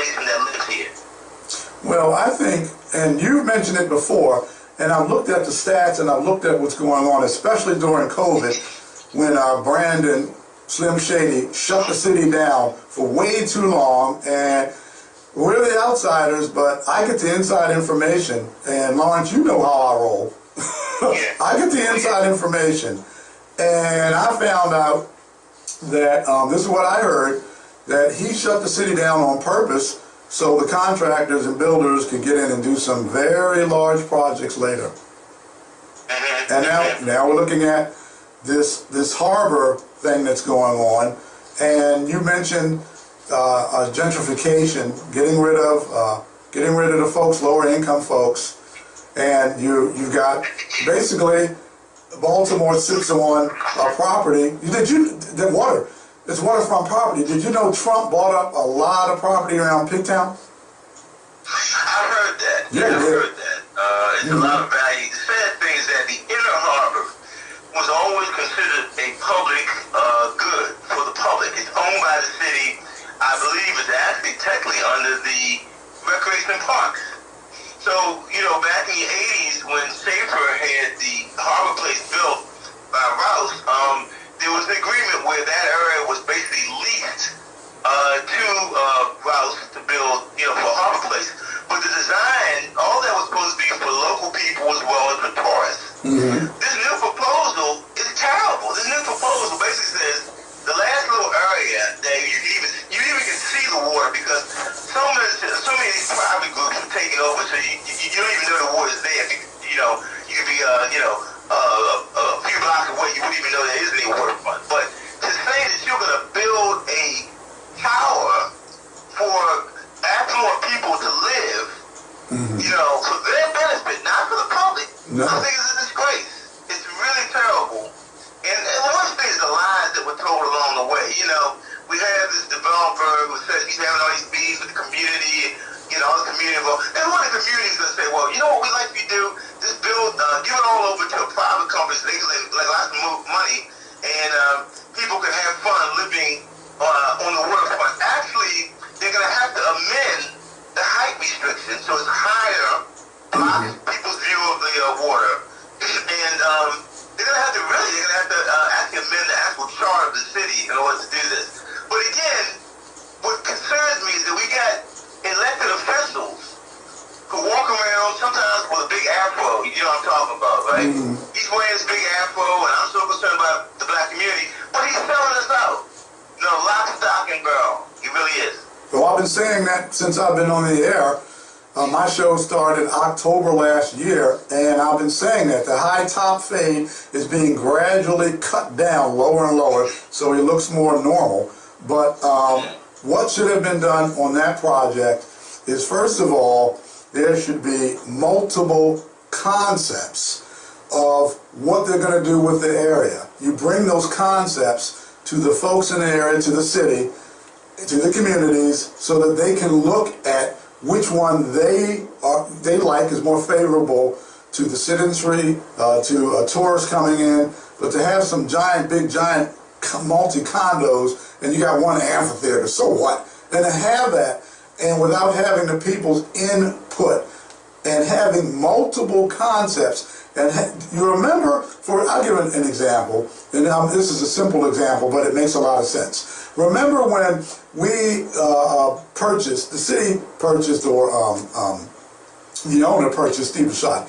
population that lives here? Well, I think, and you've mentioned it before, and I've looked at the stats and I've looked at what's going on, especially during COVID, when Brandon Slim Shady shut the city down for way too long, and we're the outsiders, but I get the inside information, and Lawrence, you know how I roll. I get the inside information, and I found out that, this is what I heard, that he shut the city down on purpose so the contractors and builders could get in and do some very large projects later. And now we're looking at this harbor thing that's going on, and you mentioned gentrification, getting rid of the folks, lower income folks, and you've got basically Baltimore sits on a property. It's waterfront property. Did you know Trump bought up a lot of property around Pigtown? I've heard that. Yeah, I've heard that. It's a lot of value. The sad thing is that the inner harbor was always considered a public good for the public. It's owned by the city. I believe it's actually technically under the recreation parks. So, back in the 80s when Schaefer had the HarborPlace built by Rouse, there was an agreement where that area was basically leased to Rouse to build, for HarborPlace. But the design, all that was supposed to be for local people as well as for tourists. Mm-hmm. This new proposal is terrible. This new proposal basically says the last little area that you even can see the water because so many of these private groups are taking over, so you don't even know the water's there. You could be a few blocks away, you wouldn't even know there is any waterfront. But to say that you're going to build a tower for affluent people to live, for their benefit, not for the public, no. I think it's a disgrace. It's really terrible. And one thing is the lies that were told along the way. We have this developer who says he's having all these meetings with the community, all the community involved. And one of the community is going to say, well, you know what we'd like you to do? Just build, give it all over to a private company so they can like lots of money, and people can have fun living on the waterfront. Actually, they're going to have to amend the height restriction so it's higher, blocks people's view of the water. And they're going to have to actually amend the actual chart of the city in order to do this. But again, what concerns me is that we got elected officials who walk around sometimes with a big afro, you know what I'm talking about, right? He's wearing this big afro, and I'm so concerned about the black community, but he's selling us out. Lock, stock, and barrel. He really is. Well, I've been saying that since I've been on the air. My show started October last year, and I've been saying that the high top fade is being gradually cut down lower and lower, so he looks more normal. But what should have been done on that project is, first of all, there should be multiple concepts of what they're going to do with the area. You bring those concepts to the folks in the area, to the city, to the communities, so that they can look at which one they like is more favorable to the citizenry, to tourists coming in. But to have some big giant multi-condos, and you got one amphitheater, so what? And to have that, and without having the people's input, and having multiple concepts, and you remember, I'll give an example, and this is a simple example, but it makes a lot of sense. Remember when we purchased, the city purchased, or the owner purchased, Steve Bashad,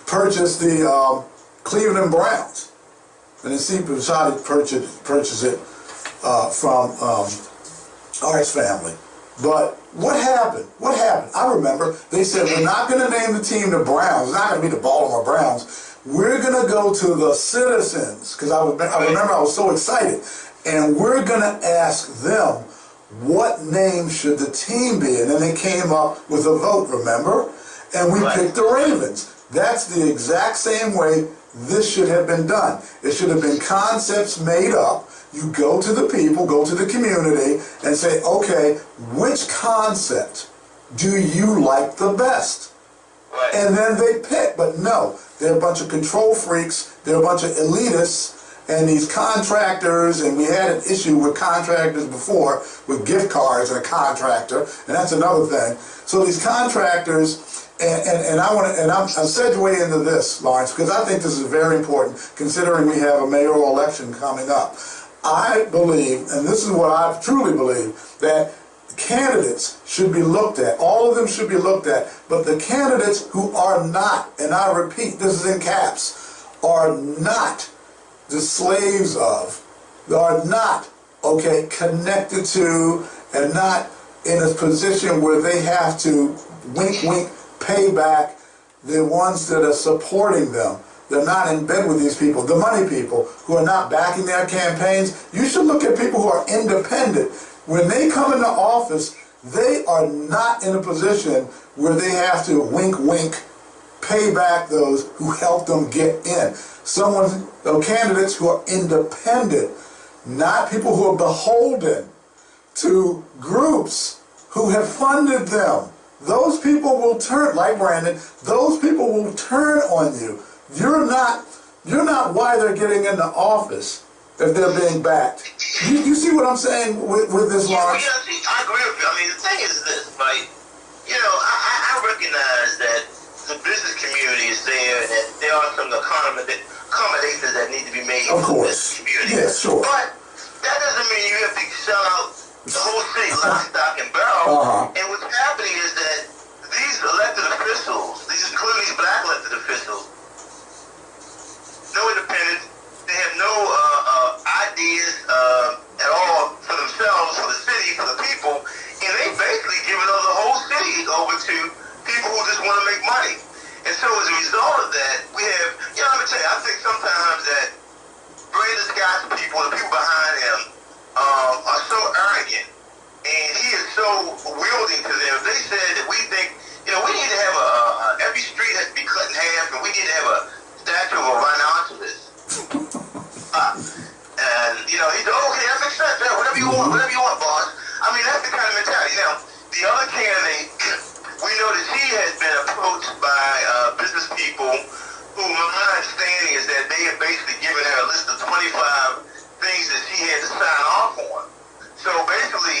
purchased the Cleveland Browns, and then Steve Bashad purchased it from Art's family. But what happened? I remember they said, we're not going to name the team the Browns. It's not going to be the Baltimore Browns. We're going to go to the citizens, because I remember I was so excited. And we're going to ask them, what name should the team be? And then they came up with a vote, remember? And we picked the Ravens. That's the exact same way this should have been done. It should have been concepts made up. You go to the people, go to the community, and say, okay, which concept do you like the best? And then they pick. But no, they're a bunch of control freaks. They're a bunch of elitists. And these contractors, and we had an issue with contractors before, with gift cards and a contractor, and that's another thing. So these contractors, and I'm segueing into this, Lawrence, because I think this is very important, considering we have a mayoral election coming up. I believe, and this is what I truly believe, that candidates should be looked at. All of them should be looked at, but the candidates who are not, and I repeat, this is in caps, are not the slaves of, are not, okay, connected to, and not in a position where they have to wink, wink, pay back the ones that are supporting them. They're not in bed with these people, the money people who are not backing their campaigns. You should look at people who are independent. When they come into office, they are not in a position where they have to wink, wink, pay back those who helped them get in. Candidates who are independent, not people who are beholden to groups who have funded them. Those people will turn, like Brandon, those people will turn on you. You're not why they're getting into office if they're being backed. You see what I'm saying with this, Lawrence? Yeah, see, I agree with you. I mean, the thing is this, right? You know, I recognize that the business community is there, and that there are some accommodations that need to be made for this community. Yeah, sure. But that doesn't mean you have to sell out the whole city, lock, stock, and barrel. And what's happening is that these elected officials, including these black elected officials, no independence, they have no ideas at all for themselves, for the city, for the people, and they basically given the whole city over to people who just want to make money. And so as a result of that, we have, let me tell you, I think sometimes that Brandon Scott's people, the people behind him, are so arrogant, and he is so wielding to them. They said that we think, we need to have every street has to be cut in half, and we need to have a statue of a rhinoceros. And, he said, okay, that makes sense. Whatever you want, boss. I mean, that's the kind of mentality. Now, the other candidate, we know that she has been approached by business people who, my understanding is that they have basically given her a list of 25 things that she had to sign off on. So basically,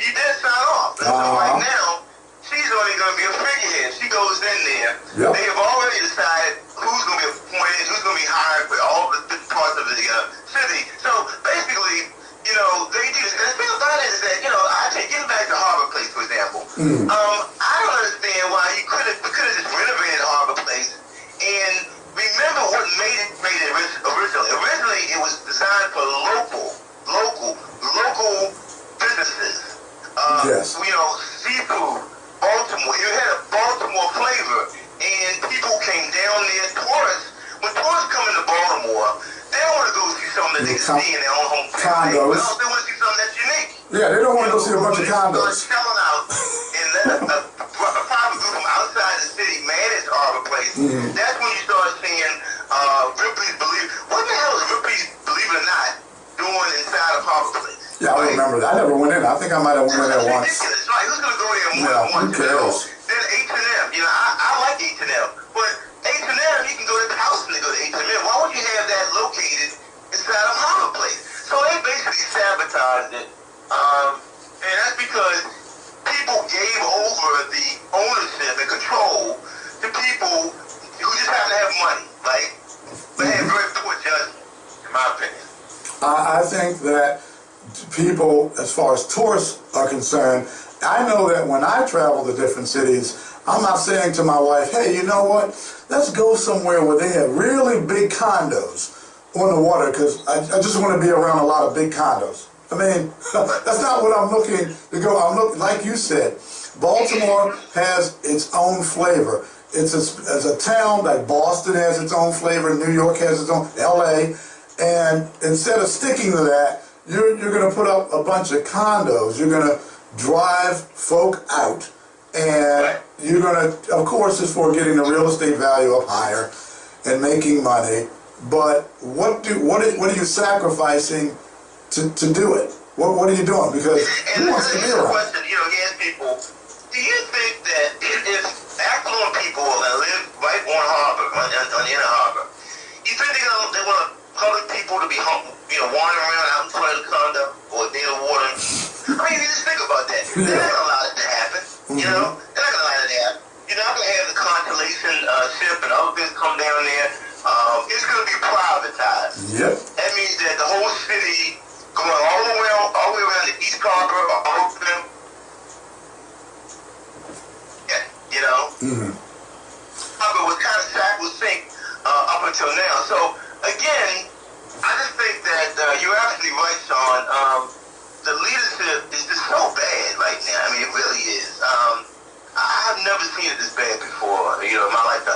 she did sign off. And so right now, she's only going to be a figurehead. She goes in there. Yep. They have already decided who's going to be appointed, who's going to be hired for all the different parts of the city. So basically, they do this. And the thing about it is that, I take getting back to HarborPlace, for example. I don't understand why we could have just renovated HarborPlace. And remember what made it originally. Originally, it was designed for local businesses. Yes. Seafood, Baltimore. It had a Baltimore flavor, and people came down there. Tourists, when tourists come into Baltimore, they don't want to go see something that they can see in their own home condos. They want to see something that's unique. Yeah, they don't want to go see a bunch of condos. Selling out and let a private group from outside the city manage HarborPlace. That's when you start seeing Ripley's What the hell is Ripley's Believe It or Not doing inside of HarborPlace? Yeah, I remember that. I never went in. I think I might have went in there once. Ridiculous, right? Who's going to go there more than once? Who cares? Then H&M. I like H&M, but H&M, you can go to the house and go to H&M. Why would you have that located inside of HarborPlace? So they basically sabotaged it, and that's because people gave over the ownership and control to people who just happen to have money, right? They have very poor judgment, in my opinion. I think that people, as far as tourists are concerned, I know that when I travel to different cities, I'm not saying to my wife, hey, you know what, let's go somewhere where they have really big condos on the water, because I just want to be around a lot of big condos. I mean, that's not what I'm looking to go. Like you said, Baltimore has its own flavor. It's as a town, like Boston has its own flavor, New York has its own, LA, and instead of sticking to that, you're going to put up a bunch of condos. You're going to drive folk out, and you're going to, of course, it's for getting the real estate value up higher and making money. But what are you sacrificing to do it? What are you doing? Because who wants to be around? Question, you ask people, do you think that if affluent people that live right on Harbor, on the inner harbor, you think they want to public people to be wandering around out in front of the condo or near the water. I mean, you just think about that. They're not gonna allow that to happen. You know, they're not gonna allow that to happen. You're not gonna have the Constellation ship and other things come down there. It's gonna be privatized. Yep. That means that the whole city going all the way around the East Harbor, all of them. Yeah, you know. Harbor was kind of sink up until now. So again, I just think that you're absolutely right, Sean. The leadership is just so bad right now. I mean, it really is. I've never seen it this bad before, in my lifetime.